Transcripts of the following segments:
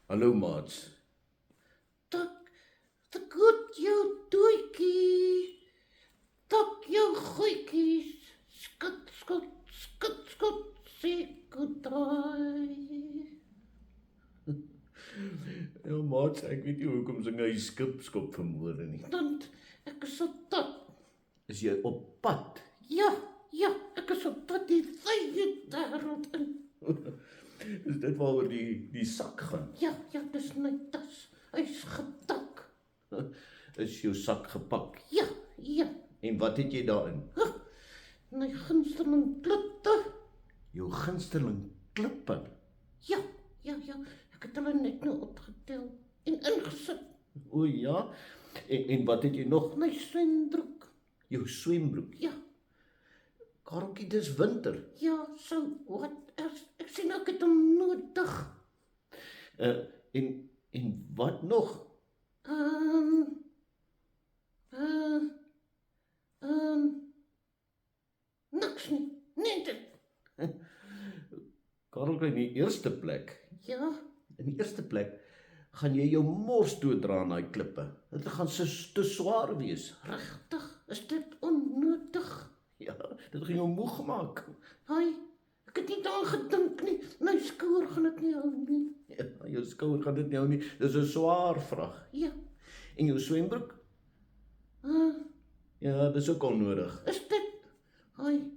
Hallo maats. Tak goed jou doetjie, tak jou goedjies, skud, skud, skud, skud, sê goodbye. Ja maats, ek weet nie hoekom sing hy skip vanmôre nie. Want ek is op pad. Is jy op pad? Ja, ek is op pad die wye wêreld in. Is dit waaroor die sak gaan? Ja, dis my tas. Hy's getak. Is jou sak gepak? Ja, En wat het jy daarin? my gunsteling klippe. Jou gunsteling klippe? Ja, ek het hulle net nou opgetel en ingesit. O ja. En wat het jy nog? My swembroek. Jou swembroek. Ja. Kareltjie, dis winter. Ja, so wat ek sien ek het hom nodig. En wat nog? Niks nie. Nee, dit. Kareltjie, in die eerste plek, Ja, gaan jy jou mors doodra aan daai klippe. Dit gaan te swaar wees. regtig, is dit onnodig? Ja, dit gaan jou moeg maak. Haai, ek het nie daaraan gedink nie. My skouer gaan dit nie hou nie. Ja, jou skouer gaan dit nie hou nie. Dis 'n swaar vrag. Ja, En jou swembroek? Ja, dis ook onnodig. is dit? Haai,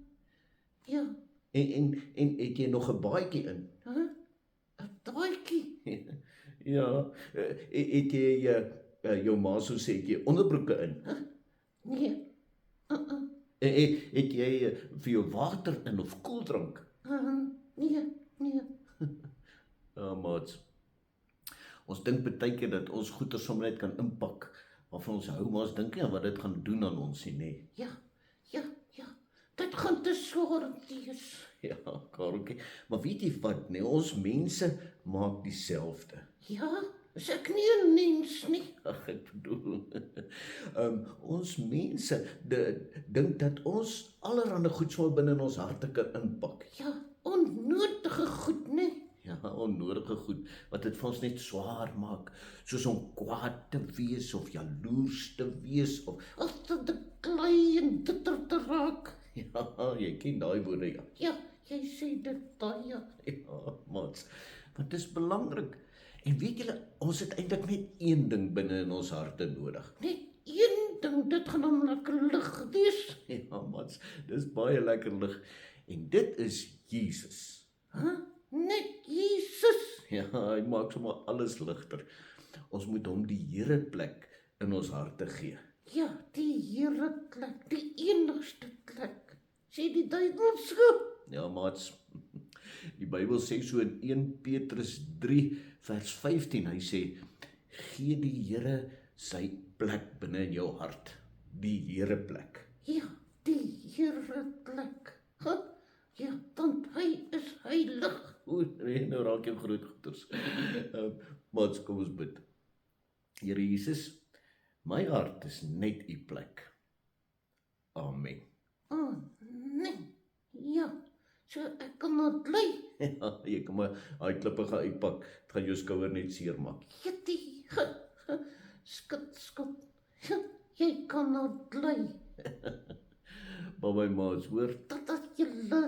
ja, En het jy nog 'n baadjie in? 'n daadjie. Ja, het jy jou ma sou sê het jy onderbroeke in? Nee, Het jy vir jou water in of koeldrank? nee. Ja, maats. Ons dink baie keer dat ons goeder sommer net kan inpak waarvan ons hou, maar ons dink nie aan wat dit gaan doen aan ons nie, nê. Ja, dit gaan te swaar wees. Ja, Kareltjie, maar weet jy wat, nee, ons mense maak dieselfde. Ja, is ek nie 'n mens nie? Ag, ek bedoel, ons mense dink dat ons allerhande goed so binne in ons harte kan inpak. Ja, onnodige goed, nee. Ja, onnodige goed wat dit vir ons net swaar maak, soos om kwaad te wees of jaloers te wees of As dit te klei en bitter te raak. ja, jy ken daai woorde ja. Ja, jy sê dit baie. Ja, maats, want dit is belangrik. En weet julle, ons het eintlik net een ding binne in ons harte nodig. Net een ding, dit gaan hom lekker lig wees. Ja, maats, dis baie lekker lig. En dit is Jesus. Net Jesus. Ja, hy maak sommer alles ligter. Ons moet hom die Here plek in ons harte gee. Ja, die Here plek, die enigste plek. Sê die duiwel so. Ja, maats, die Bybel sê so in 1 Petrus 3 vers 15, hy sê, gee die Here sy plek binne in jou hart, die Here plek. Ja, die Here plek. Ja, want hy is heilig. O, nee, nou raak jy groot goeters. Maats, kom ons bid. Here Jesus, my hart is net u plek. Amen. Nee. Ja, so ek kan nou bly. Ja, jy kan maar daai klippe gaan uitpak, dit gaan jou skouer net seer maak. Jetty. Skud. Jy kan nou bly. Bye bye maats, hoor. Dat julle